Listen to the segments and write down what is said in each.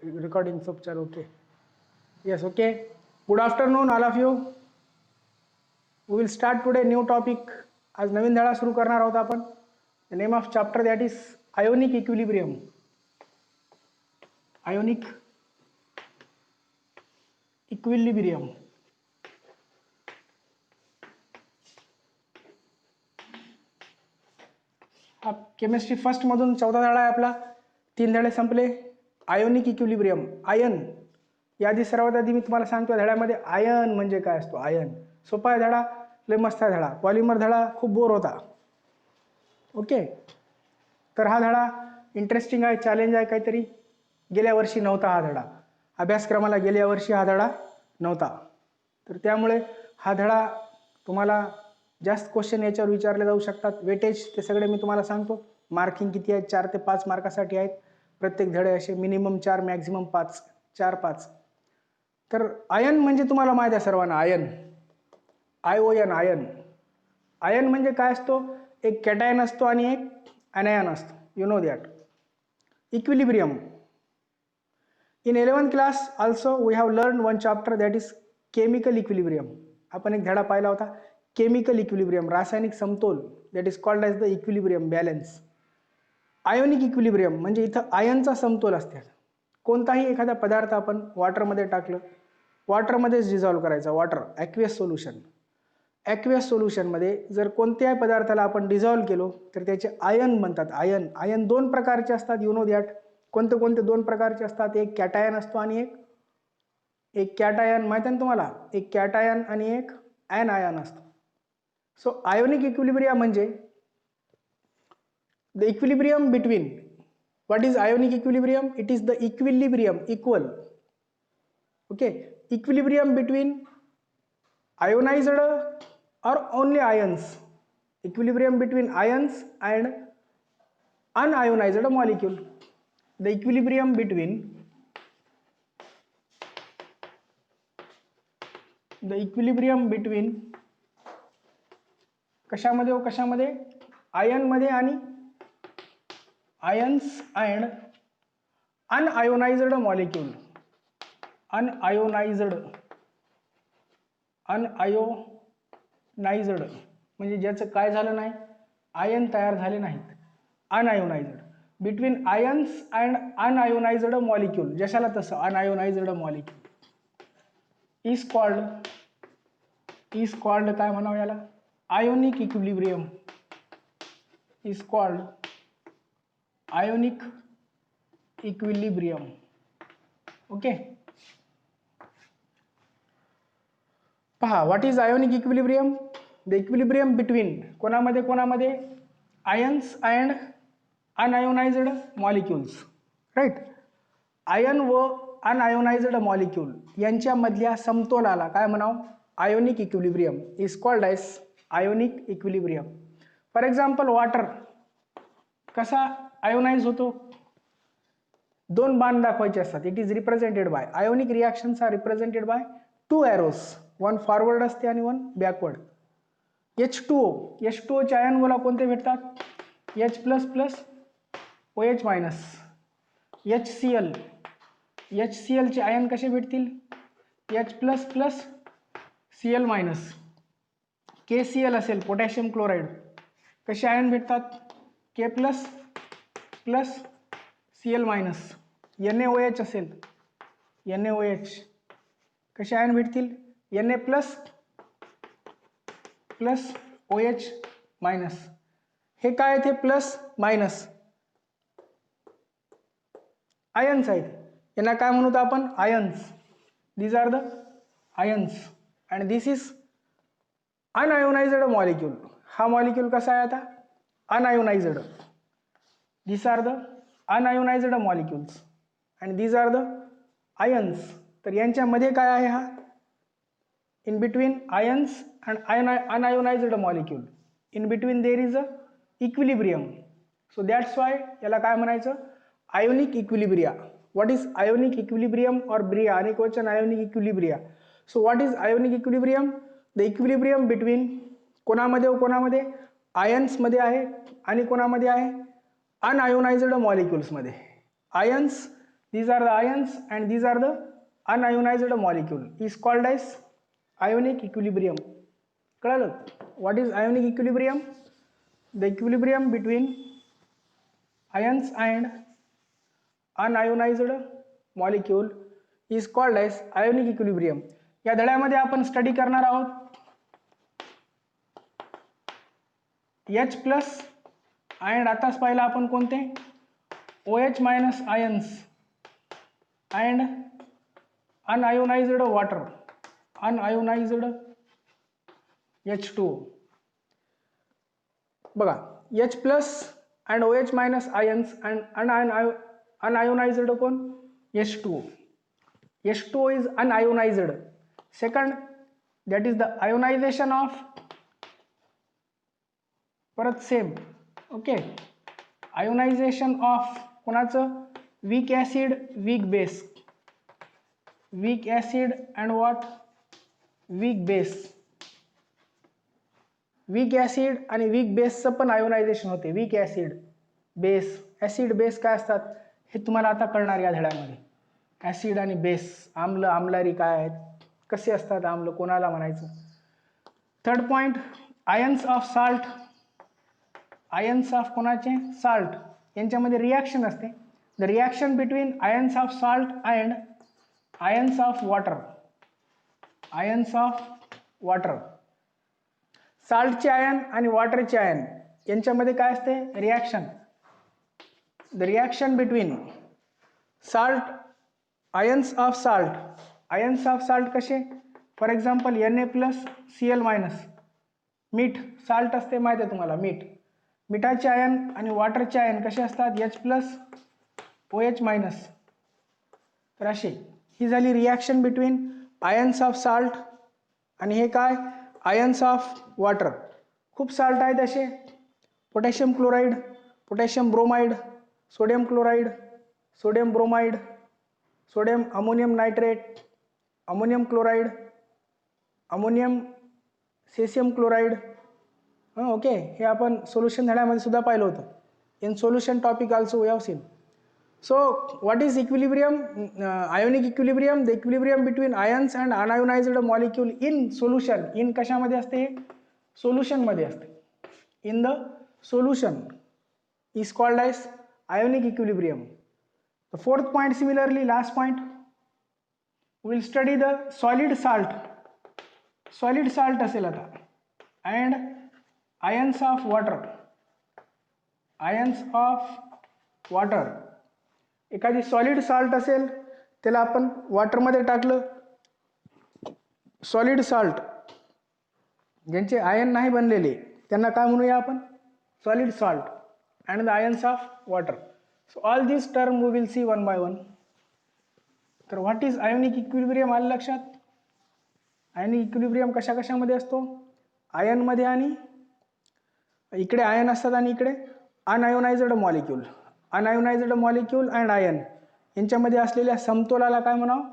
recording software. Okay. Yes, okay. Good afternoon, all of you. We will start today new topic. आज नवीन धडा सुरू करणार आहोत आपण. The name of chapter that is ionic equilibrium. Ionic equilibrium. Chemistry first मधून 14 धडा आहे आपला. 3 धडे संपले. Ionic equilibrium. आयन यादी सर्वात आधी मी तुम्हाला सांगतो धड्यामध्ये आयन म्हणजे काय असतो. आयन सोपा आहे धडा, लय मस्त आहे धडा. पॉलिमर धडा खूप बोर होता. ओके, तर हा धडा इंटरेस्टिंग आहे, चॅलेंज आहे काहीतरी. गेल्या वर्षी नव्हता हा धडा, अभ्यासक्रमाला गेल्या वर्षी हा धडा नव्हता. तर त्यामुळे हा धडा तुम्हाला जास्त क्वेश्चन याच्यावर विचारले जाऊ शकतात. वेटेज ते सगळे मी तुम्हाला सांगतो. मार्किंग किती आहेत? 4 ते 5 मार्कासाठी आहेत प्रत्येक धडे. असे मिनिमम 4, मॅक्झिमम 5, 4-5. तर आयन म्हणजे तुम्हाला माहिती आहे सर्वांना. Ion, ION, ion. आयन म्हणजे काय असतो? एक कॅटायन असतो आणि एक ॲनायन असतो. You know that. Equilibrium. In 11th class also we have learn one chapter that is chemical equilibrium. आपण एक धडा पाहिला होता केमिकल इक्विलिब्रियम, रासायनिक समतोल. That is called as the equilibrium balance. Ionic equilibrium म्हणजे इथं आयनचा समतोल असते. कोणताही एखादा पदार्थ आपण वॉटरमध्ये टाकलं, वॉटरमध्येच डिझॉल्व्ह करायचा. Water aqueous solution. ॲक्वियस सोल्युशनमध्ये जर कोणत्याही पदार्थाला आपण डिझॉल्व्ह केलो तर त्याचे आयन बनतात. आयन. आयन 2 प्रकारचे असतात. You know that. कोणते कोणते 2 प्रकारचे असतात? एक कॅटायन असतो आणि एक कॅटायन. माहिती आहे ना तुम्हाला? एक कॅटायन आणि एक ॲनायन असतो. सो आयोनिक इक्विलिब्रियम म्हणजे the equilibrium between, what is ionic equilibrium? It is the equilibrium, equal, okay, equilibrium between ionized or only ions, equilibrium between ions and unionized molecule. The equilibrium between कशामध्ये व कशामध्ये? Ion मध्ये आणि ions and unionized molecule. unionized म्हणजे ज्याचं काय झालं नाही, आयन तयार झाले नाहीत. unionized. between ions and unionized molecule, जशाला तसं unionized molecule is called काय म्हणावं याला? ionic equilibrium is called ionic equilibrium. Okay, पहा, what is ionic equilibrium? The equilibrium between कोणामध्ये ions and unionized molecules. Right. Ion व अनआयोनाइज्ड मॉलिक्यूल यांच्यामधल्या समतोलाला काय म्हणावं? Ionic equilibrium is called as ionic equilibrium. For example water कसा ionize होतो? 2 बाण दाखवायचे असतात. It is represented by, ionic reactions are represented by 2 arrows. 1 forward असते आणि 1 बॅकवर्ड. H2O चे आयन मला कोणते भेटतात? H++ OH-. HCl चे आयन कसे भेटतील? H++ Cl-. KCl असेल पोटॅशियम क्लोराईड, कसे आयन भेटतात? K++ Cl-. NaOH असेल, NaOH कसे आयन भेटतील? Na++OH-. हे काय आहेत? प्लस मायनस आयन्स आहेत. यांना काय म्हणतो आपण? Ions. These are the ions and this is unionized molecule. हा मॉलिक्यूल कसा आहे आता? Unionized. This are the unionized molecules and these are the ions. तर यांच्यामध्ये काय आहे? हा in between ions and unionized molecule, in between there is a equilibrium. So that's why याला काय म्हणायचं? ionic equilibria. What is ionic equilibrium or bria? अनेक वचन ionic equilibria. So what is ionic equilibrium? The equilibrium between कोणामध्ये व कोणामध्ये? Ions मध्ये आहे आणि कोणामध्ये आहे? अनआयोनाइज्ड मॉलिक्युल्स मध्ये. Ions these are the ions and these are the unionized molecule is called as ionic equilibrium. कळलं? What is ionic equilibrium? The equilibrium between ions and unionized molecule is called as ionic equilibrium. या धड्यामध्ये आपण study करणार आहोत H plus and आताच पाहिला आपण कोणते OH minus ions and unionized water, unionized H2O. बघा H plus and OH minus ions and unionized कोण H2O. H2O is unionized. Second, that is the ionization of परत सेम ओके आयोनायझेशन ऑफ कोणाचं weak acid weak base, weak acid and what weak base, weak acid आणि weak बेसचं पण ionization होते. Weak acid base, acid base काय असतात हे तुम्हाला आता कळणार या धड्यामध्ये. ॲसिड आणि बेस, आम्ल आम्लारी काय आहेत, कसे असतात आम्ल, कोणाला म्हणायचं. Third point ions of salt, ions of कोणाचे साल्ट यांच्यामध्ये रिॲक्शन असते. The reaction between ions of salt and ions of water, ions of water. साल्टचे आयन आणि वॉटरचे आयन यांच्यामध्ये काय असते reaction. The reaction between salt, ions of salt, ions of salt कसे for example Na plus Cl minus, मीठ salt असते माहिती आहे तुम्हाला मीठ, मिठाचे आयन आणि वॉटरचे आयन कसे असतात H प्लस OH मायनस. तर असे ही झाली reaction between ions of salt आणि हे काय आयन्स ऑफ वॉटर. खूप साल्ट आहेत असे potassium chloride, potassium bromide, sodium chloride, sodium bromide, sodium ammonium nitrate, ammonium chloride, ammonium cesium chloride. Okay हे आपण सोल्युशन धड्यामध्ये सुद्धा पाहिलं होतं. In solution topic also we have seen. So what is equilibrium, ionic equilibrium, the equilibrium between ions and unionized molecule in solution. In कशामध्ये असते सोल्युशनमध्ये असते. In the solution is called as ionic equilibrium. The fourth point similarly last point will study the solid salt. Solid salt असेल आता and ions of water, ions of water. एखादी solid salt असेल त्याला आपण वॉटरमध्ये टाकलं, सॉलिड साल्ट ज्यांचे ion नाही बनलेले त्यांना काय म्हणूया आपण solid salt and the ions of water. So all this term we will see one by one. तर व्हॉट इज आयोनिक इक्विलिब्रियम आलं लक्षात. आयोनिक इक्विलिब्रियम कशा कशामध्ये असतो आयनमध्ये आणि इकडे आयन असतात आणि इकडे unionized molecule, unionized molecule and ion यांच्यामध्ये असलेल्या समतोलाला काय म्हणावं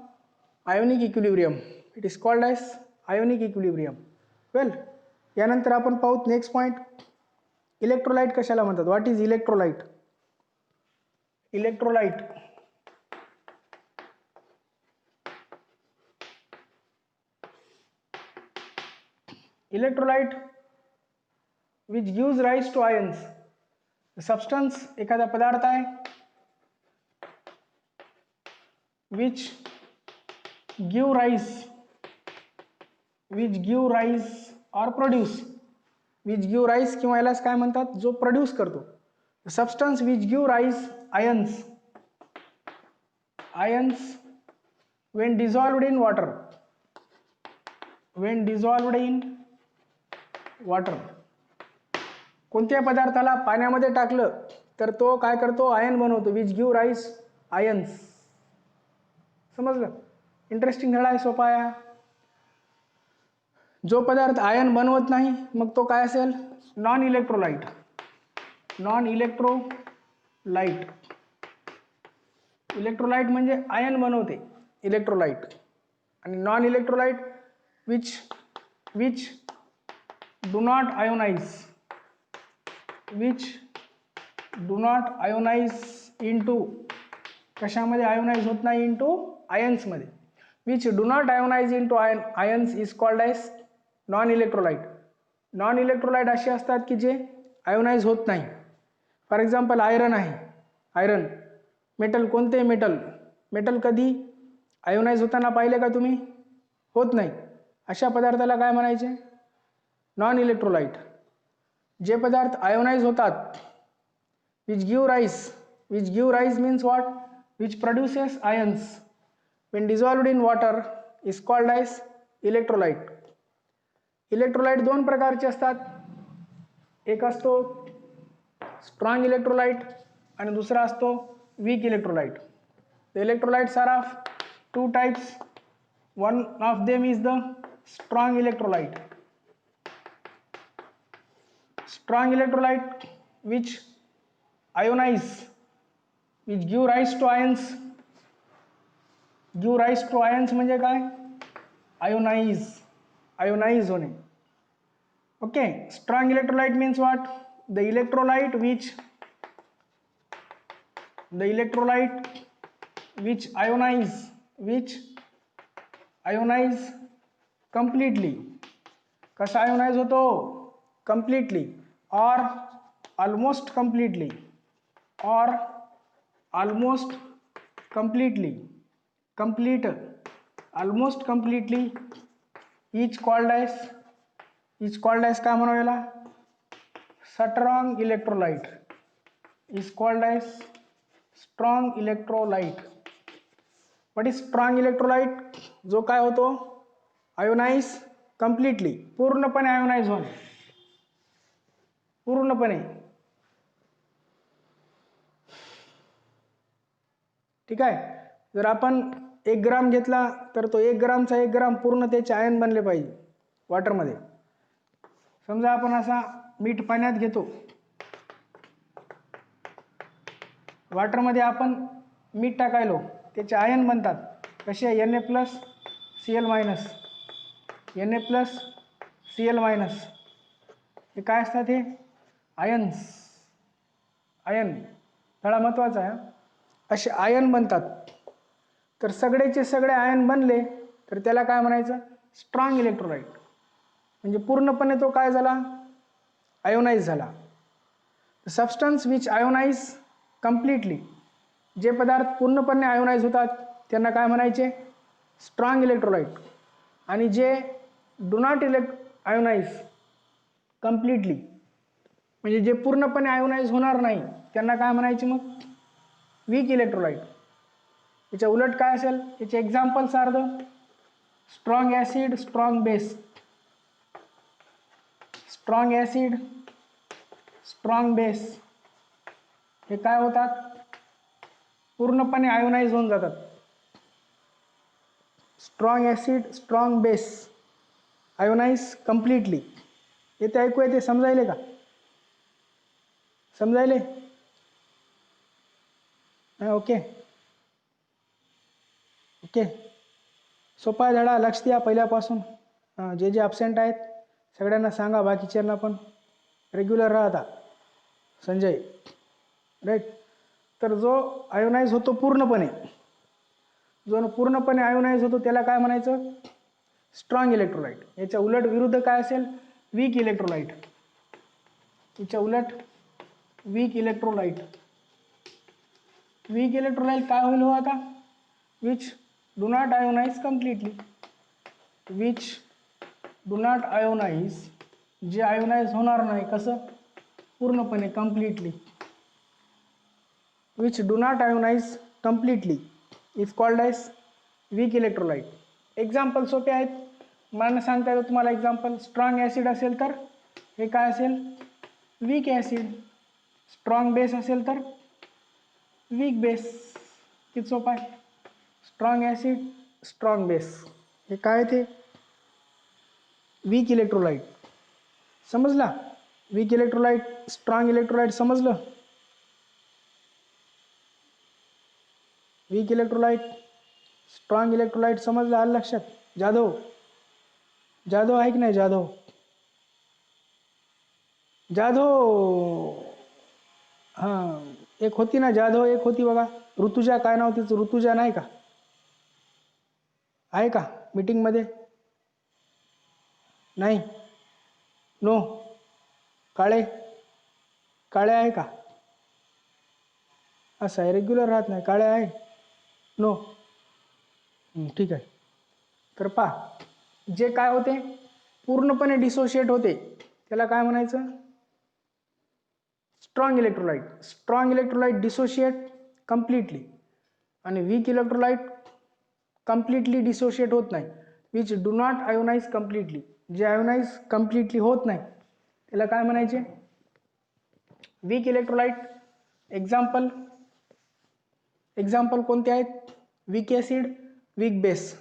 ionic equilibrium. It is called as ionic equilibrium. Well यानंतर आपण पाहू नेक्स्ट पॉईंट इलेक्ट्रोलाइट कशाला म्हणतात. What is electrolyte. Electrolyte electrolyte which gives rise to ions. Substance एखादा पदार्थ आहे which give rise or produce, which give rise किंवा यालाच काय म्हणतात जो प्रोड्यूस करतो. Substance which give rise ions, ions when dissolved in water, when dissolved in water. कोणत्या पदार्थाला पाण्यामध्ये टाकलं तर तो काय करतो आयन बनवतो. Which give rice ions. समजलं. इंटरेस्टिंग धडा आहे, सोपा आहे. जो पदार्थ आयन बनवत नाही मग तो काय असेल non electrolyte. Non electrolyte, electrolyte म्हणजे आयन बनवते इलेक्ट्रोलाइट. आणि non electrolyte which do not ionize, which do not ionize into कशामध्ये आयोनाइज होत नाही, इंटू आयन्समध्ये. Which do not ionize into ions is called as non electrolyte. Non electrolyte असे असतात की जे आयोनाइज होत नाही. फॉर एक्झाम्पल आयरन आहे, आयरन मेटल. कोणते मेटल, मेटल कधी आयोनाइज होताना पाहिले का तुम्ही? होत नाही. अशा पदार्थाला काय म्हणायचे? Non electrolyte. जे पदार्थ आयोनाइज होतात, which give rise means what? Which produces ions when dissolved in water is called as electrolyte. Electrolyte दोन प्रकारचे असतात. एक असतो स्ट्रॉंग इलेक्ट्रोलाइट आणि दुसरा असतो weak electrolyte. The electrolytes are of two types. One of them is the strong electrolyte. Strong electrolyte which ionize, which give rise to ions. Give rise to ions म्हणजे काय? Ionize, ionize होणे. Okay, strong electrolyte means what? The electrolyte which ionize completely. कसा ionize होतो? completely or almost completely complete, almost completely is called as काय म्हणावं याला? strong electrolyte. is called as strong electrolyte. what is strong electrolyte? जो काय होतो? Ionise completely, पूर्णपणे ionise होणे, पूर्णपणे. ठीक आहे. जर आपण 1 ग्राम घेतला तर तो 1 ग्रामचा 1 ग्राम पूर्ण त्याचे आयन बनले पाहिजे वॉटरमध्ये. समजा आपण असा मीठ पाण्यात घेतो, वॉटरमध्ये आपण मीठ टाकायलो, त्याचे आयन बनतात. कसे? Na+Cl-, Na+Cl-. हे काय असतात? हे आयन्स. आयन थोडा महत्त्वाचा आहे. असे आयन बनतात. तर सगळेचे सगळे आयन बनले तर त्याला काय म्हणायचं? Strong electrolyte. म्हणजे पूर्णपणे तो काय झाला? आयोनाइज झाला. सबस्टन्स विच आयोनाइज कम्प्लिटली, जे पदार्थ पूर्णपणे आयोनाइज होतात त्यांना काय म्हणायचे? Strong electrolyte. आणि जे डू नॉट आयोनाइज कम्प्लिटली, म्हणजे जे पूर्णपणे आयोनाइज होणार नाही त्यांना काय म्हणायचे मग? Weak electrolyte. याच्या उलट काय असेल? याचे examples are the strong acid, strong base. Strong acid, strong base हे काय होतात? पूर्णपणे आयोनाइज होऊन जातात. Strong acid, strong base ionize completely. येते ऐकू येते? समजायले का? समजायले? Okay okay. सोपा धडा, लक्ष द्या पहिल्यापासून. जे जे ॲब्सेंट आहेत सगळ्यांना सांगा, बाकीच्यांना पण. रेग्युलर राहता संजय, राईट. तर जो आयोनाइज होतो पूर्णपणे, जो पूर्णपणे आयोनाइज होतो त्याला काय म्हणायचं? Strong electrolyte. याच्या उलट विरुद्ध काय असेल? Weak electrolyte. याच्या उलट वीक इलेक्ट्रोलाइट. वीक इलेक्ट्रोलाइट काय होईल हो आता? Which do not ionize completely. Which do not ionize, जे आयोनाइज होणार नाही. कसं? पूर्णपणे, completely. Which do not ionize completely is called as weak electrolyte. Example सोपे आहेत, मला सांगता येतं तुम्हाला एक्झाम्पल. स्ट्रॉंग ॲसिड असेल तर हे काय असेल? Weak acid. स्ट्रॉंग बेस असेल तर वीक बेस. किती सोपा आहे? स्ट्रॉंग ॲसिड, स्ट्रॉंग बेस हे काय? ते वीक इलेक्ट्रोलाइट. समजला? वीक इलेक्ट्रोलाइट, स्ट्रॉंग इलेक्ट्रोलाइट समजलं? वीक इलेक्ट्रोलाइट, स्ट्रॉंग इलेक्ट्रोलाइट समजलं? आलं लक्षात? जाधव, जाधव आहे की नाही? जाधव, जाधव. हां, एक होती ना जाधव, एक होती बघा. ऋतुजा, काय नाव तिचं, ऋतुजा नाही का, आहे का मीटिंगमध्ये? नाही, नो. काळे, काळे आहे का? असं आहे, रेग्युलर राहत नाही. काळे आहे, नो. ठीक आहे. तर पहा, जे काय होते पूर्णपणे डिसोशिएट होते त्याला काय म्हणायचं? Strong electrolyte. Strong electrolyte dissociate completely, आणि वीक इलेक्ट्रोलाइट कम्प्लिटली डिसोशिएट होत नाही. Which do not ionize completely. जे आयोनाइज कम्प्लिटली होत नाही त्याला काय म्हणायचे? Weak electrolyte. एक्झाम्पल, एक्झाम्पल कोणते आहेत? Weak acid, weak base.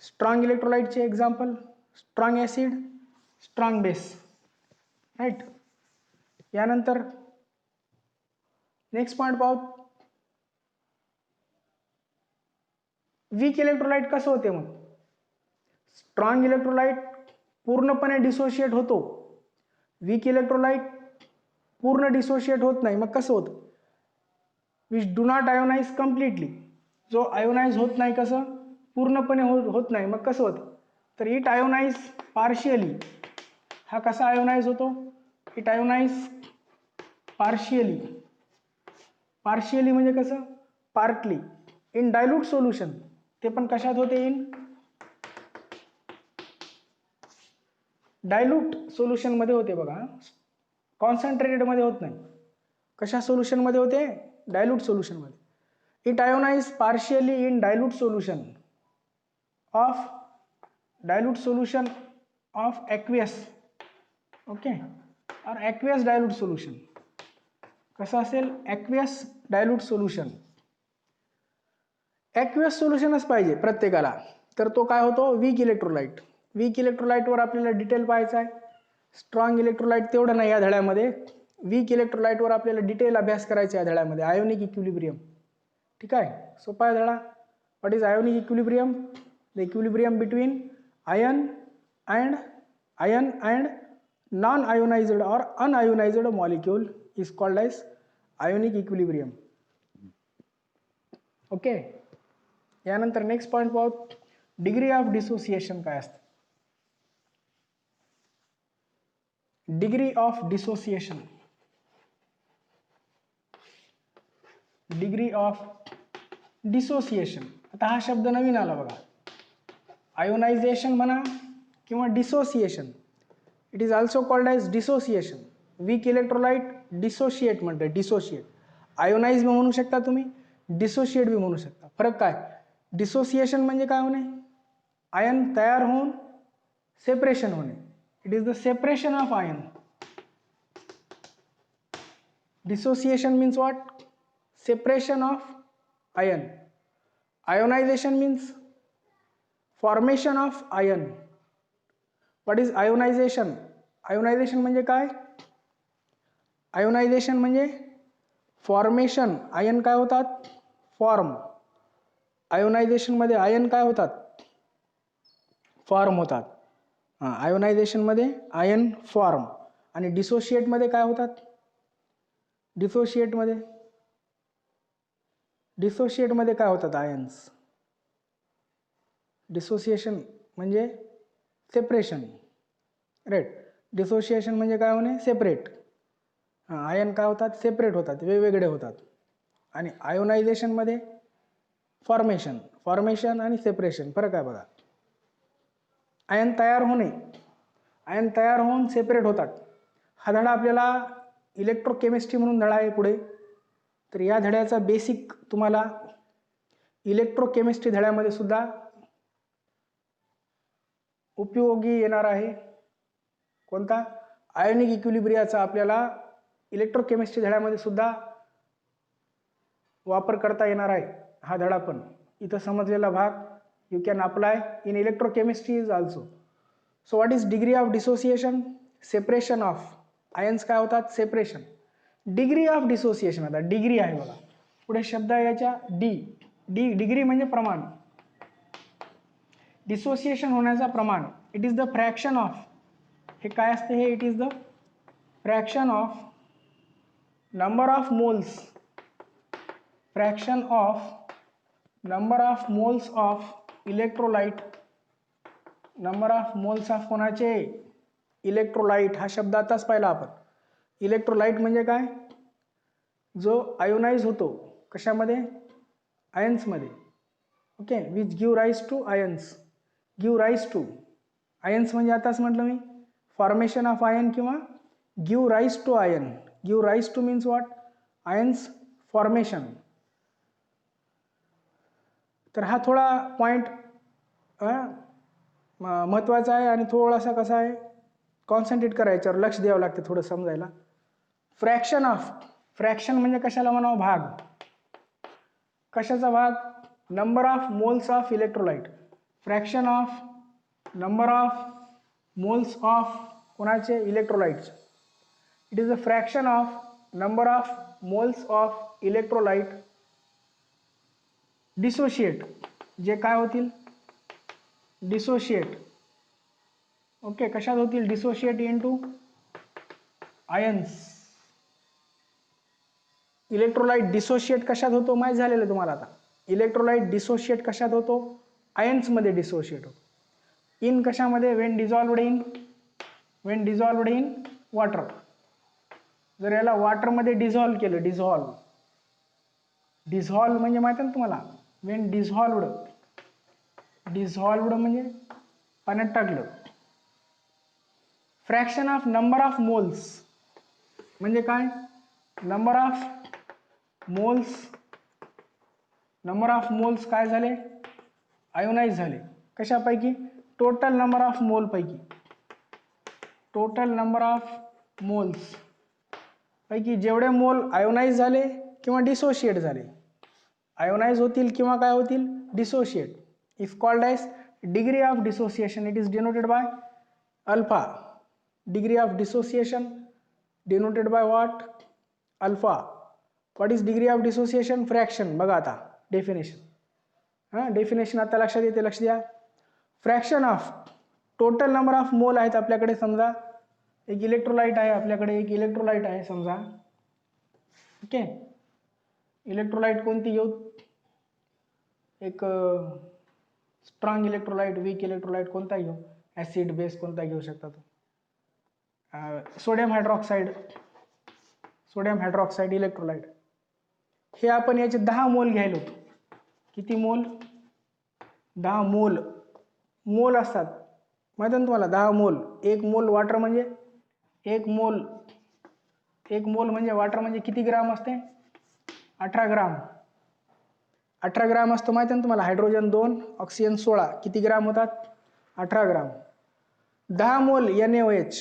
Strong इलेक्ट्रोलाइटचे example, strong acid, strong base. Right. यानंतर नेक्स्ट पॉईंट पाहू. वीक इलेक्ट्रोलाइट कसं होते मग? स्ट्रॉंग इलेक्ट्रोलाइट पूर्णपणे डिसोशिएट होतो, वीक इलेक्ट्रोलाइट पूर्ण डिसोशिएट होत नाही. मग कसं होतं? Which do not ionize completely. जो आयोनाइज होत नाही, कसं? पूर्णपणे होत नाही. मग कसं होतं? तर इट आयोनाइज पार्शियली. हा कसा आयोनाइज होतो? It ionise partially. पार्शियली म्हणजे कसं? पार्टली. In dilute solution. ते पण कशात होते? इन डायल्यूट सोल्युशन मध्ये होते बघा, कॉन्सन्ट्रेटेड मध्ये होत नाही. कशा सोल्युशन मध्ये होते? डायल्यूट सोल्युशन मध्ये. It ionise partially in dilute solution of, dilute solution of aqueous. Okay, और ॲक्वियस डायल्यूट सोल्युशन कसं असेल? Aqueous dilute solution. ॲक्वियस सोल्युशनच पाहिजे प्रत्येकाला. तर तो काय होतो? Weak electrolyte. वीक इलेक्ट्रोलाइटवर आपल्याला डिटेल पाहायचा आहे. स्ट्रॉंग इलेक्ट्रोलाइट तेवढं नाही या धड्यामध्ये. वीक इलेक्ट्रोलाइटवर आपल्याला डिटेल अभ्यास करायचा आहे या धड्यामध्ये. Ionic equilibrium. ठीक आहे, सोपा आहे धडा. What is ionic equilibrium? The equilibrium between ion and non ionized और unionized molecule is called as ionic equilibrium. Okay. यानंतर नेक्स्ट पॉईंट पाहू. डिग्री ऑफ डिसोसिएशन काय असते? Degree of dissociation. Degree of dissociation. आता हा शब्द नवीन आला बघा. आयोनायझेशन म्हणा किंवा dissociation. It is also called as dissociation. Weak electrolyte dissociate म्हणतात. डिसोशिएट. आयोनाइज भी म्हणू शकता तुम्ही, डिसोशिएट भी म्हणू शकता. फरक काय? डिसोसिएशन म्हणजे काय होणे? आयन तयार होऊन सेपरेशन होणे. It is the separation of ion. Dissociation means what? Separation of ion. Ionization means formation of ion. What is ionization? Ionization म्हणजे काय? आयोनायझेशन म्हणजे फॉर्मेशन. आयन काय होतात? फॉर्म. आयोनायझेशन मध्ये आयन काय होतात? फॉर्म होतात. आयोनायझेशन मध्ये आयन फॉर्म. आणि डिसोशिएट मध्ये काय होतात? डिसोशिएट मध्ये काय होतात? आयन्स. डिसोसिएशन म्हणजे सेपरेशन. राईट. डिसोसिएशन म्हणजे काय होणे? सेपरेट. आयन काय होतात? सेपरेट होतात, वेगवेगळे होतात. आणि आयोनायझेशन मध्ये फॉर्मेशन. फॉर्मेशन आणि सेपरेशन फरक आहे बघा. आयन तयार होणे, आयन तयार होऊन सेपरेट होतात. हा धडा आपल्याला इलेक्ट्रोकेमिस्ट्री म्हणून धडा आहे पुढे. तर या धड्याचा बेसिक तुम्हाला इलेक्ट्रोकेमिस्ट्री धड्यामध्ये सुद्धा उपयोगी येणार आहे. कोणता? आयोनिक इक्विलिब्रियाचा आपल्याला इलेक्ट्रोकेमिस्ट्री धड्यामध्ये सुद्धा वापर करता येणार आहे. हा धडा पण इथं समजलेला भाग you can apply in electrochemistry is also. So what is degree of dissociation? Separation of ions काय होतात? सेपरेशन. Degree of dissociation. आता डिग्री आहे बघा, पुढे शब्द आहे याच्या डी. डिग्री म्हणजे प्रमाण. डिसोसिएशन होण्याचा प्रमाण. It is the fraction of. हे काय असते? हे it is the fraction of number of moles fraction of number of moles of electrolyte, number of moles of कोणाचे, इलेक्ट्रोलाइट. हा शब्द आताच पाहिला आपण. इलेक्ट्रोलाइट म्हणजे काय, जो आयोनाइज होतो कशामध्ये, आयन्समध्ये. Okay, which give rise to ions, give rise to ions म्हणजे आताच म्हटलं मी फॉर्मेशन ऑफ आयन किंवा give rise to ion. Give rise to means what, ions formation. तर हा थोडा पॉइंट महत्त्वाचा आहे आणि थोडासा कसा आहे, कॉन्सन्ट्रेट करायच्यावर लक्ष द्यावं लागते थोडं समजायला. फ्रॅक्शन ऑफ, फ्रॅक्शन म्हणजे कशाला म्हणावं, भाग. कशाचा भाग, number of moles of electrolyte. Fraction of number of moles of कोणाचे, electrolytes. It is a fraction of number of moles of electrolyte dissociate, जे काय होतील, डिसोशिएट. ओके, कशात होतील, dissociate into ions. Electrolyte dissociate कशात होतो माहीत झालेलं तुम्हाला आता. इलेक्ट्रोलाइट डिसोशिएट कशात होतो, आयन्समध्ये डिसोशिएट होतो. इन कशामध्ये, when dissolved in, when dissolved in water. जर याला वॉटरमध्ये डिझॉल्व केलं, डिझॉल्व, डिझॉल्व म्हणजे माहिती आहे ना तुम्हाला, वेन डिझॉल्वड, डिझॉल्वड म्हणजे पाण्यात टाकलं. Fraction of number of moles म्हणजे काय, number of moles, number of moles काय झाले, आयोनाइज झाले. कशापैकी, टोटल नंबर ऑफ मोल पैकी, टोटल नंबर ऑफ मोल्स पैकी जेवढे मोल आयोनाइज झाले किंवा डिसोशिएट झाले, आयोनाइज होतील किंवा काय होतील, dissociate, is called as degree of dissociation. It is denoted by alpha. Degree of dissociation denoted by what, alpha. What is degree of dissociation, fraction. बघा आता डेफिनेशन, हां डेफिनेशन आता लक्षात येते, लक्ष द्या. Fraction of total number of mole आहेत आपल्याकडे, समजा एक इलेक्ट्रोलाइट आहे आपल्याकडे, एक इलेक्ट्रोलाइट आहे समजा. ओके, इलेक्ट्रोलाइट कोणती घेऊ, एक स्ट्रॉंग इलेक्ट्रोलाइट, वीक इलेक्ट्रोलाइट कोणता घेऊ, ॲसिड बेस कोणता घेऊ शकता तो, sodium hydroxide, sodium hydroxide electrolyte. हे आपण याचे 10 मोल घ्यायला होतो. किती मोल, 10 मोल. मोल असतात माहिती आहे ना तुम्हाला, 10 मोल. एक मोल वॉटर म्हणजे, एक मोल, एक मोल म्हणजे वॉटर म्हणजे किती ग्राम असते, 18 ग्राम. 18 ग्राम असतो माहिती आहे ना तुम्हाला. हायड्रोजन 2, ऑक्सिजन 16, किती ग्राम होतात, 18 ग्राम. 10 मोल NaOH,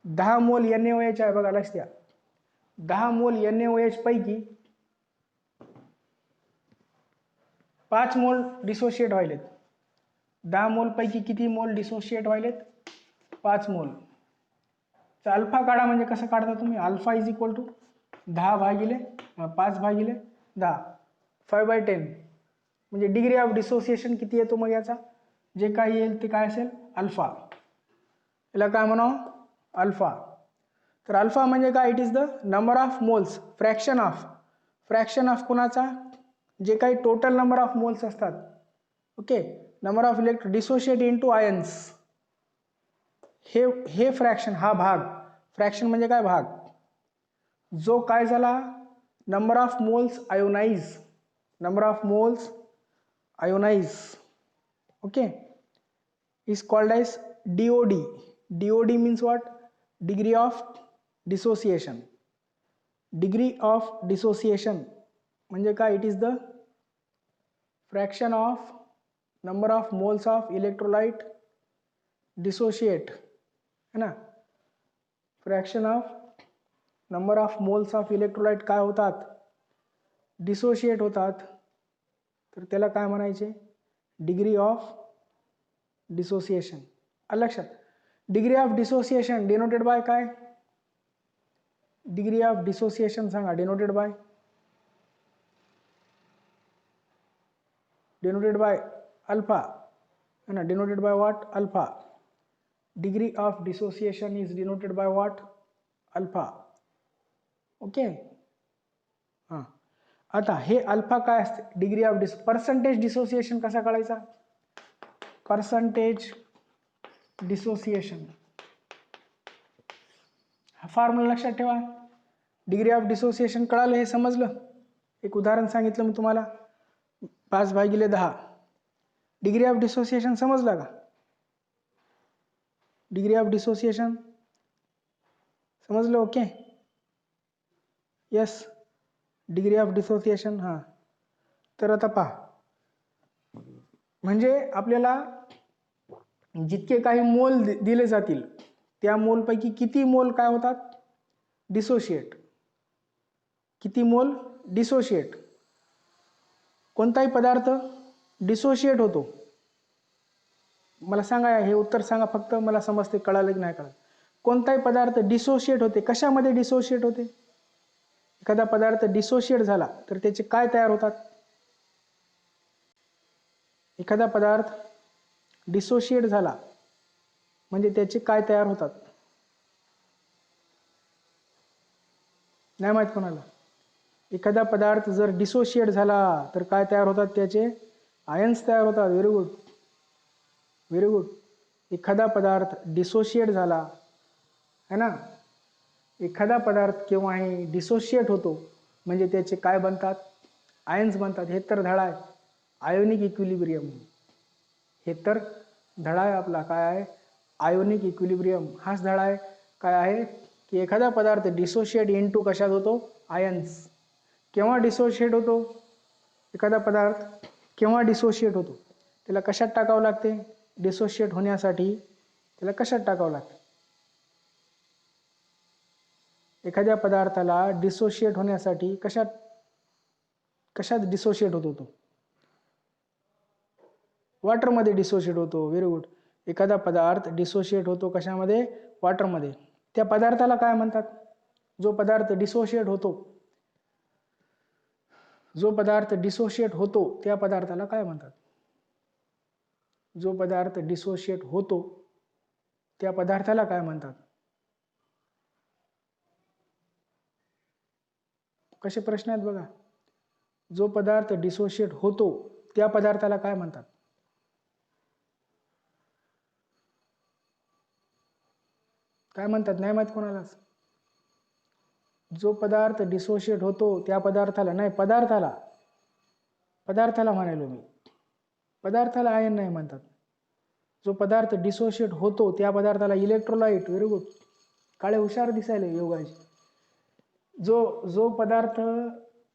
10 मोल NaOH आहे बघा, लक्ष द्या. 10 मोल NaOH पैकी 5 मोल डिसोशिएट व्हायलेत. 10 मोल पैकी किती मोल डिसोशिएट व्हायलेत, 5 मोल. तर अल्फा काढा, म्हणजे कसं काढता तुम्ही, अल्फा इज इक्वल टू 10 भागिले 5 भागिले 10, 5/10. म्हणजे डिग्री ऑफ डिसोसिएशन किती येतो मग याचा, जे काही येईल ते काय असेल, अल्फा. याला काय म्हणावं, अल्फा. तर अल्फा म्हणजे काय, it is the number of moles, fraction of, fraction of कोणाचा, जे काही टोटल नंबर ऑफ मोल्स असतात. Okay, number of dissociate into ions. हे फ्रॅक्शन, हा भाग, फ्रॅक्शन म्हणजे काय, भाग, जो काय झाला, number of moles ionise, number of moles ionise. Okay, is called as DOD. DOD means what, degree of dissociation. Degree of dissociation म्हणजे काय, it is the fraction of number of moles of electrolyte dissociate, है ना. Fraction of number of moles of electrolyte काय होतात, dissociate होतात. तर त्याला काय म्हणायचे, डिग्री ऑफ डिसोसिएशन. लक्षात, degree of dissociation denoted by काय, डिग्री ऑफ डिसोसिएशन सांगा, denoted by, denoted by alpha, है ना, denoted by what, alpha. Degree of dissociation is denoted by what, alpha. Okay, आता हे अल्फा काय असते, डिग्री ऑफ पर्सेंटेज डिसोसिएशन कसा कळायचा, percentage dissociation हा फॉर्म्युला लक्षात ठेवा. डिग्री ऑफ डिसोसिएशन कळालं, हे समजलं. एक उदाहरण सांगितलं मी तुम्हाला, 5/10. डिग्री ऑफ डिसोसिएशन समजला का, डिग्री ऑफ डिसोसिएशन समजलं, okay. Yes, degree of dissociation. हां, तर आता पहा, म्हणजे आपल्याला जितके काही मोल दिले जातील त्या मोलपैकी किती मोल काय होतात, डिसोशिएट. किती मोल डिसोशिएट. कोणताही पदार्थ डिसोशिएट होतो, मला सांगा, हे उत्तर सांगा फक्त, मला समजते कळालं की नाही कळालं. कोणताही पदार्थ डिसोशिएट होते, कशामध्ये डिसोशिएट होते, एखादा पदार्थ डिसोशिएट झाला तर त्याचे काय तयार होतात, एखादा पदार्थ डिसोशिएट झाला म्हणजे त्याचे काय तयार होतात, नाही माहित कोणाला. एखादा पदार्थ जर डिसोशिएट झाला तर काय तयार होतात, त्याचे आयन्स तयार होतात. Very good, very good. एखादा पदार्थ डिसोशिएट झाला है ना, एखादा पदार्थ केव्हाही डिसोशिएट होतो म्हणजे त्याचे काय बनतात, आयन्स बनतात. हे तर धडा आहे आयोनिक इक्विलिब्रियम. हे तर धडा आहे आपला, काय आहे, आयोनिक इक्विलिब्रियम. हाच धडा आहे, काय आहे की एखादा पदार्थ डिसोशिएट इनटू कशात होतो, आयन्स. केव्हा डिसोशिएट होतो एखादा पदार्थ, केव्हा डिसोशिएट होतो, त्याला कशात टाकावं लागते, डिसोशिएट होण्यासाठी त्याला कशात टाकावं लागते. एखाद्या पदार्थाला डिसोशिएट होण्यासाठी कशात कशात डिसोशिएट होतो तो, वॉटरमध्ये डिसोशिएट होतो. Very good. एखादा पदार्थ डिसोशिएट होतो कशामध्ये, वॉटरमध्ये. त्या पदार्थाला काय म्हणतात, जो पदार्थ डिसोशिएट होतो, जो पदार्थ डिसोशिएट होतो त्या पदार्थाला काय म्हणतात, जो पदार्थ डिसोशिएट होतो त्या पदार्थाला काय म्हणतात. कसे प्रश्न आहेत बघा. जो पदार्थ डिसोशिएट होतो त्या पदार्थाला काय म्हणतात, काय म्हणतात, नाही माहित कोणालाच. जो पदार्थ डिसोशिएट होतो त्या पदार्थाला, नाही पदार्थाला, पदार्थाला म्हणालो मी, पदार्थाला आयन नाही म्हणतात. जो पदार्थ डिसोशिएट होतो त्या पदार्थाला इलेक्ट्रोलाइट. व्हेरी गुड, काळे हुशार दिसायले योगाचे. जो पदार्थ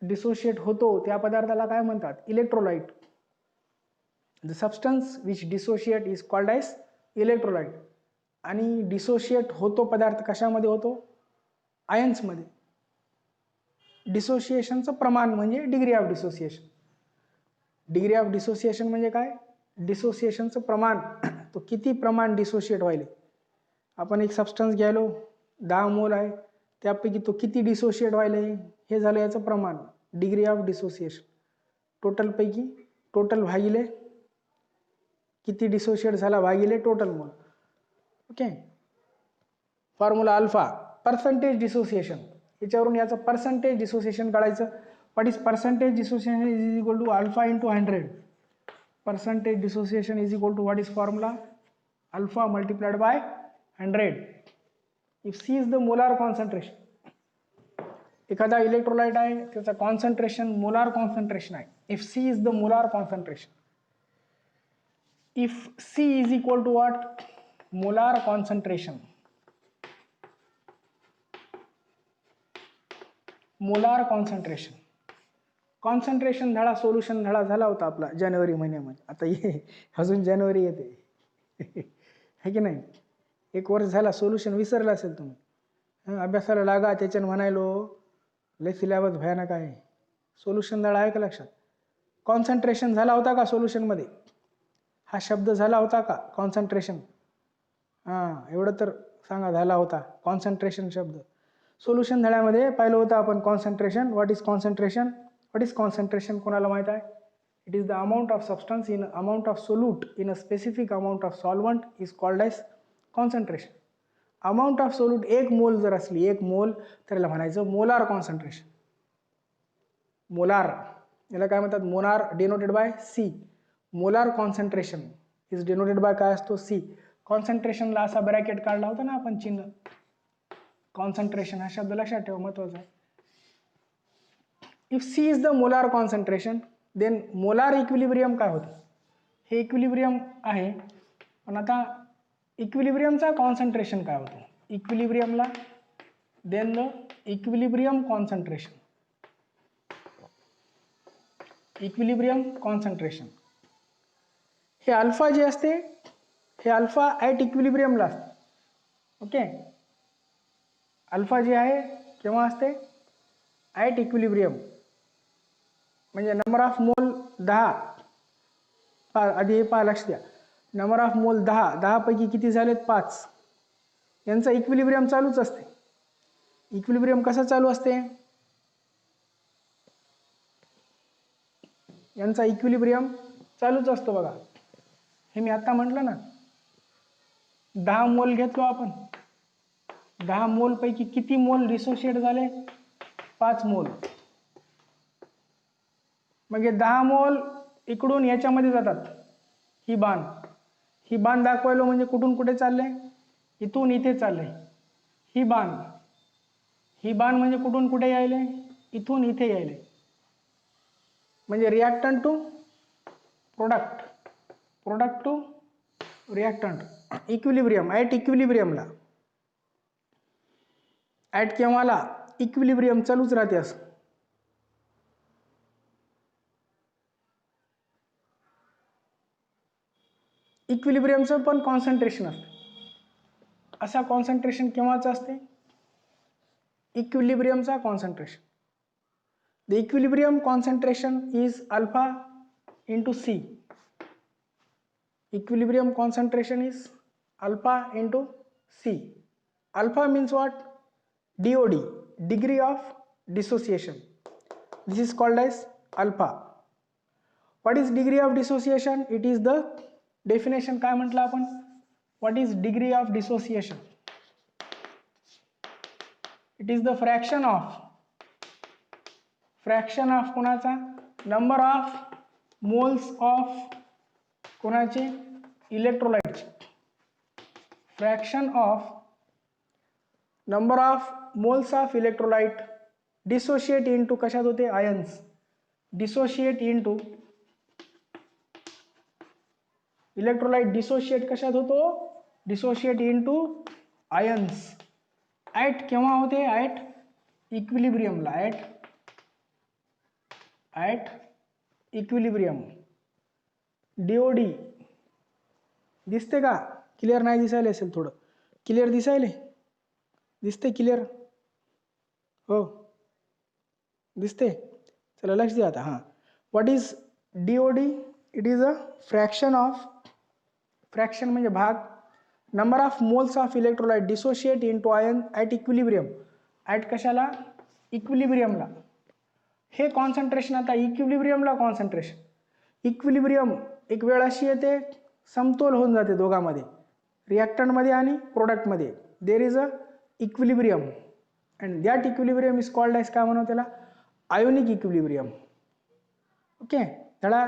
डिसोशिएट होतो त्या पदार्थाला काय म्हणतात, electrolyte. The substance which dissociate is called as electrolyte. आणि डिसोशिएट होतो पदार्थ कशामध्ये होतो, आयन्समध्ये. डिसोशिएशनचं प्रमाण म्हणजे degree of dissociation. Degree of dissociation म्हणजे काय, डिसोसिएशनचं प्रमाण, तो किती प्रमाण डिसोशिएट व्हायले. आपण एक सबस्टन्स घ्यायलो, 10 मोल आहे, त्यापैकी तो किती डिसोशिएट व्हायले, हे झालं याचं प्रमाण, डिग्री ऑफ डिसोसिएशन. टोटलपैकी टोटल भागिले किती डिसोशिएट झाला भागिले total mole. Okay. Formula alpha, percentage dissociation. याच्यावरून याचं पर्सेंटेज डिसोसिएशन काढायचं. What is percentage dissociation is equal to alpha into 100. Percentage dissociation is equal to what is formula, alpha multiplied by 100. If C is the molar concentration. एखादा electrolyte आहे त्याचा concentration molar concentration आहे. If C is the molar concentration, if C is equal to what, molar concentration. Molar concentration. Concentration धडा, solution धडा झाला होता आपला जानेवारी महिन्यामध्ये. आता ये अजून जानेवारी येते है की नाही, 1 वर्ष झाला. सोल्युशन विसरलं असेल तुम्ही. अभ्यासाला लागा, त्याच्यानं म्हणायलो लय सिलेबस भयानक आहे. सोल्युशन धडा आहे का लक्षात. कॉन्सन्ट्रेशन झाला होता का सोल्युशनमध्ये, हा शब्द झाला होता का कॉन्सन्ट्रेशन, हां एवढं तर सांगा, झाला होता कॉन्सन्ट्रेशन शब्द. सोल्युशन धड्यामध्ये पाहिलं होतं आपण concentration. What is concentration, what is concentration कोणाला माहीत आहे. It is the amount of substance in amount of solute in a specific amount of solvent is called as concentration. Amount of solute 1 mole जर असली, 1 मोल, तर याला म्हणायचं molar concentration. Molar, याला काय म्हणतात, molar denoted by C. Molar concentration is denoted by काय असतो, सी. कॉन्सन्ट्रेशनला असा ब्रॅकेट काढला होता ना आपण चिन्ह, कॉन्सन्ट्रेशन हा शब्द लक्षात ठेवा, महत्वाचा आहे. If C is the molar concentration then molar equilibrium काय होतं, हे इक्विलिब्रियम आहे. पण आता इक्विलिब्रियमचा कॉन्सन्ट्रेशन काय होतं, इक्विलिब्रियमला then the equilibrium concentration, equilibrium concentration हे अल्फा जे असते, हे अल्फा ॲट इक्विलिब्रियमला असते. ओके, अल्फा जे आहे केव्हा असते, ॲट इक्विलिब्रियम. म्हणजे नंबर ऑफ मोल 10, आधी हे पहा, लक्ष द्या, नंबर ऑफ मोल 10, 10 पैकी किती झालेत, 5. यांचा इक्विलिब्रियम चालूच असते. इक्विलिब्रियम कसं चालू असते, यांचा इक्विलिब्रियम चालूच असतो बघा. हे मी आता म्हटलं ना, 10 मोल घेतलो आपण, 10 मोल पैकी किती मोल डिसोशिएट झाले, 5 मोल. मग हे 10 मोल इकडून याच्यामध्ये जातात, ही बाण दाखवायलो म्हणजे कुठून कुठे चालले, इथून इथे चालले. ही बाण म्हणजे कुठून कुठे यायले, इथून इथे यायले. म्हणजे reactant to product, product to reactant, equilibrium, at इक्विलिब्रियमला, ॲट केव्हाला, इक्विलिब्रियम चालूच राहते असं. इक्विलिब्रियमचं पण कॉन्सन्ट्रेशन असतं. असा कॉन्सन्ट्रेशन केव्हाचं असते, इक्विलिब्रियमचा concentration. The equilibrium concentration is alpha into C. Equilibrium concentration is alpha into C. Alpha means what, DOD, degree of dissociation. This is called as alpha. What is degree of dissociation, it is the definition. काय म्हटलं आपण, what is degree of dissociation, it is the fraction of कोणाचा, number of moles of कोणाचे, इलेक्ट्रोलाइटचे, fraction of number of moles of electrolyte dissociate into कशात होते, ions, dissociate into electrolyte dissociate कशात होतो, dissociate into ions. At केव्हा होते, at इक्विलिब्रियमला, at equilibrium. DOD दिसते का, क्लिअर नाही दिसायला असेल, थोडं क्लिअर दिसायले, दिसते क्लिअर, हो दिसते, चला लक्ष द्या आता. हां, what is DOD, it is a fraction of, fraction म्हणजे भाग, number of moles of electrolyte dissociate into ion at equilibrium, at कशाला, इक्विलिब्रियमला. हे कॉन्सन्ट्रेशन, आता इक्विलिब्रियमला कॉन्सन्ट्रेशन, इक्विलिब्रियम एक वेळ अशी येते समतोल होऊन जाते दोघांमध्ये, रिॲक्टंटमध्ये आणि प्रोडक्टमध्ये. There is a equilibrium and that equilibrium is called as, काय म्हणू त्याला, आयोनिक इक्विलिब्रियम. ओके, धडा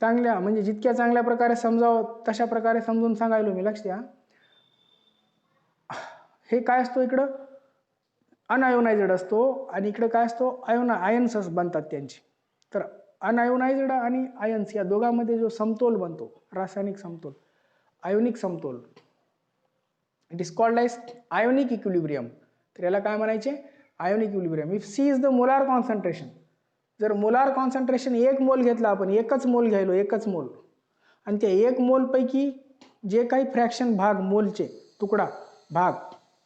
चांगल्या, म्हणजे जितक्या चांगल्या प्रकारे समजावं तशा प्रकारे समजून सांगायलो मी, लक्ष द्या. हे काय असतो, इकडं अनआयोनाइज्ड असतो आणि इकडे काय असतो, आयन्स बनतात त्यांची. तर अनआयोनाइज्ड आणि आयन्स या दोघांमध्ये जो समतोल बनतो, रासायनिक समतोल, आयोनिक समतोल, it is called as ionic equilibrium. तर याला काय म्हणायचे, ionic equilibrium. If C is the molar concentration, जर मोलार कॉन्सन्ट्रेशन 1 मोल घेतला आपण, एकच मोल घ्यायलो, एकच मोल, आणि त्या 1 मोलपैकी जे काही फ्रॅक्शन भाग, मोलचे तुकडा भाग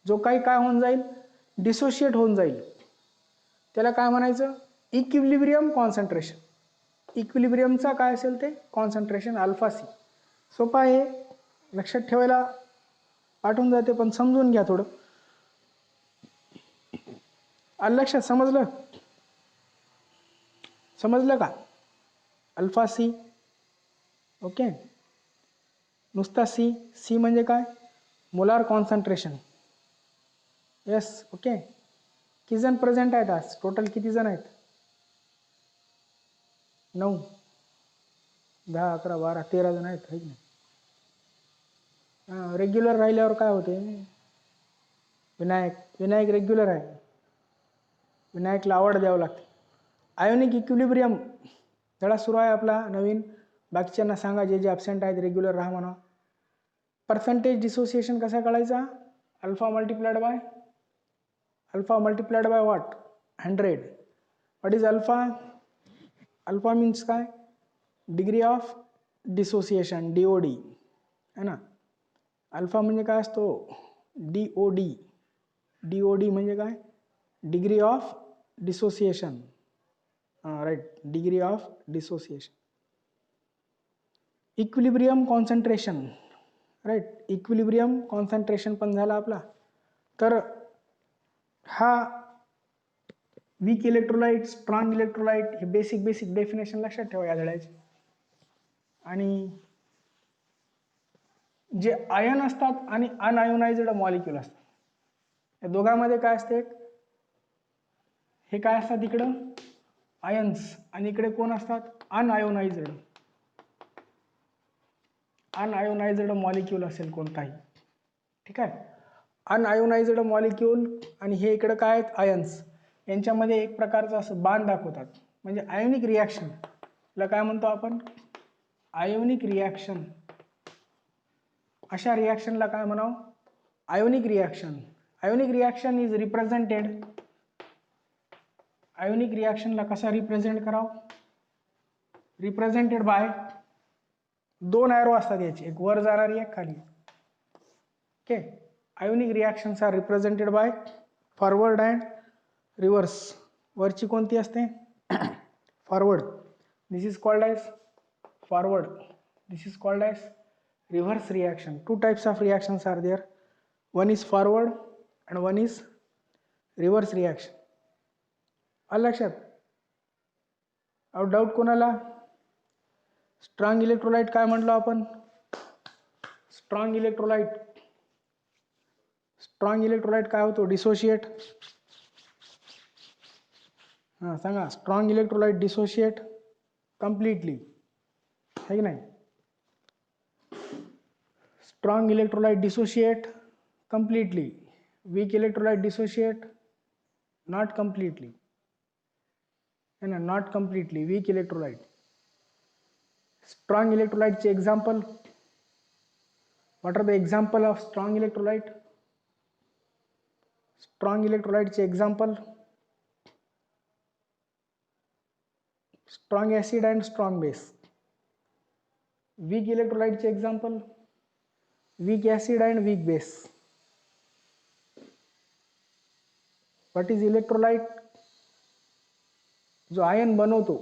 जो काही काय होऊन जाईल, डिसोशिएट होऊन जाईल, त्याला काय म्हणायचं, इक्विलिब्रियम कॉन्सन्ट्रेशन. इक्विलिब्रियमचा काय असेल ते कॉन्सन्ट्रेशन, अल्फा सी. सोपा आहे, लक्षात ठेवायला आठवून जाते, पण समजून घ्या थोडं. लक्षात, समजलं का, अल्फा सी. ओके, नुसता सी म्हणजे काय, मोलार कॉन्सन्ट्रेशन. Yes, okay. किती जण प्रेझेंट आहेत आज? टोटल किती जण आहेत? 9, 10, 11, 12, 13 जण आहेत, है की नाही? हां, रेग्युलर राहिल्यावर काय होते? विनायक रेग्युलर आहे, विनायकला आवड द्यावं लागते. आयोनिक इक्विलिब्रियम धडा सुरू आहे आपला नवीन. बाकीच्यांना सांगा जे जे ॲबसेंट आहेत रेग्युलर राहा म्हणा. पर्सेंटेज डिसोसिएशन कसा काढायचा? Alpha multiplied by what? 100. What is alpha? Alpha means काय? डिग्री ऑफ डिसोसिएशन, DOD है ना. अल्फा म्हणजे काय असतो? DOD म्हणजे काय? Degree of dissociation. Right, degree of dissociation. Equilibrium concentration, right, equilibrium concentration पण झाला आपला. तर हा वीक इलेक्ट्रोलाइट, स्ट्रॉंग इलेक्ट्रोलाइट, हे बेसिक डेफिनेशन लक्षात ठेवा या धड्याचे. आणि जे आयन असतात आणि अनआयोनाइज्ड मॉलिक्यूल असतात, या दोघांमध्ये काय असते? हे काय असतात इकडं? आयन्स, आणि इकडे कोण असतात? अनआयोनाइज्ड मॉलिक्यूल असेल कोणताही, ठीक आहे. अनआयोनाइज्ड मॉलिक्यूल आणि हे इकडं काय आहेत? आयन्स. यांच्यामध्ये एक प्रकारचं असं बाण दाखवतात, म्हणजे आयोनिक रिॲक्शन. ला काय म्हणतो आपण? Ionic reaction. अशा रिॲक्शनला काय म्हणावं? Ionic reaction. Ionic reaction is represented, आयोनिक रिॲक्शनला कसा रिप्रेझेंट करावं? रिप्रेझेंटेड बाय 2 ॲरो असतात याचे, एक वर जाणारी एक खाली. Okay, ionic reactions are represented by forward and reverse. वरची कोणती असते? Forward. This is called as forward. This is called as reverse reaction. 2 types of reactions are there. One is forward and one is reverse reaction. आलं लक्षात? Doubt कोणाला? Strong electrolyte काय म्हटलो आपण? Strong electrolyte काय होतो? डिसोशिएट. हां सांगा, स्ट्रॉंग इलेक्ट्रोलाइट डिसोशिएट कम्प्लिटली, है की नाही? Strong electrolyte dissociate completely. Weak electrolyte dissociate not completely. Not completely. Weak electrolyte. Strong electrolyte example. What are the example of strong electrolyte? Strong electrolyte example. Strong acid and strong base. Weak electrolyte example. Weak acid and weak base. What is electrolyte? जो ion बनवतो,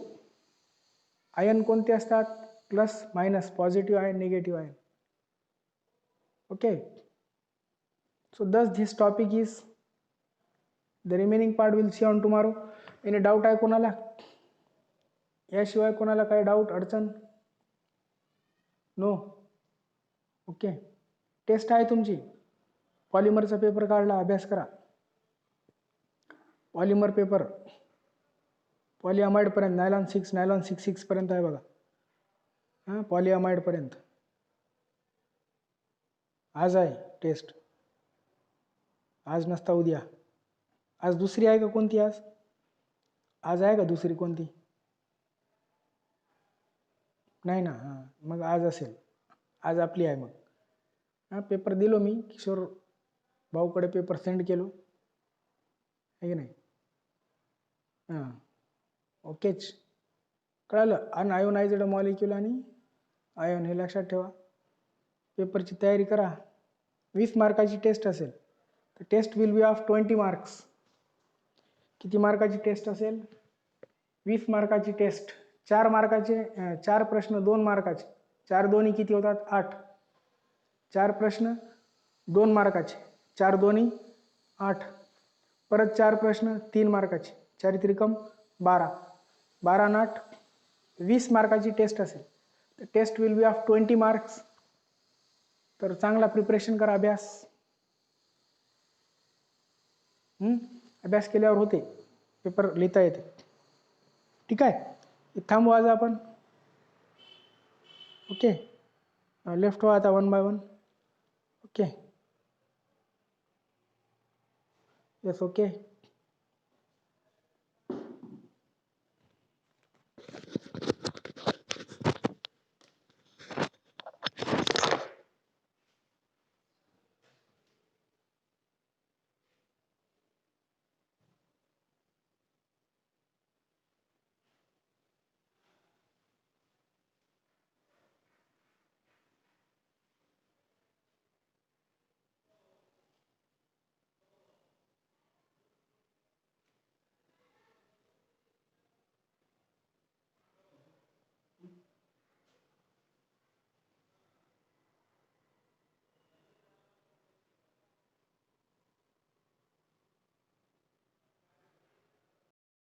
ion कोणते असतात? Plus minus, positive ion, negative ion. Okay, so this this topic is the remaining part will see on tomorrow. Any doubt आहे कोणाला? याशिवाय कोणाला काही doubt, अडचण? नो? ओके, टेस्ट आहे तुमची. पॉलिमरचा पेपर काढला, अभ्यास करा. पॉलिमर पेपर पॉलिअमाइड पर्यंत, नायलॉन 6 पर्यंत आहे बघा. हां, पॉलिअमाइड पर्यंत आज आहे टेस्ट. आज नसता उद्या. आज दुसरी आहे का कोणती? आज आहे का दुसरी कोणती? नाही ना. हां, मग आज असेल. आज आपली आहे मग. हां, पेपर दिलो मी, किशोर भाऊकडे पेपर सेंड केलो, आहे की नाही? हां, ओकेच, कळालं. अनआयोनाइज्ड मॉलिक्यूल आणि आयन, हे लक्षात ठेवा. पेपरची तयारी करा. 20 मार्काची टेस्ट असेल, तर test will be of 20 marks. किती मार्काची टेस्ट असेल? 20 मार्काची टेस्ट. 4 मार्काचे 4 प्रश्न 2 मार्काचे. 4 दोन्ही किती होतात? 8. 4 प्रश्न 2 मार्काचे, 4 दोन्ही 8. परत 4 प्रश्न 3 मार्काचे, 4 त्रिकम 12. 12 आणि 8 20 मार्काची टेस्ट असेल, तर test will be of 20 marks. तर चांगला प्रिपरेशन करा, अभ्यास. अभ्यास केल्यावर होते, पेपर लिहिता येते. ठीक आहे, थांबू आज आपण. ओके, लेफ्ट व्हा आता 1 बाय 1. Okay, yes, okay.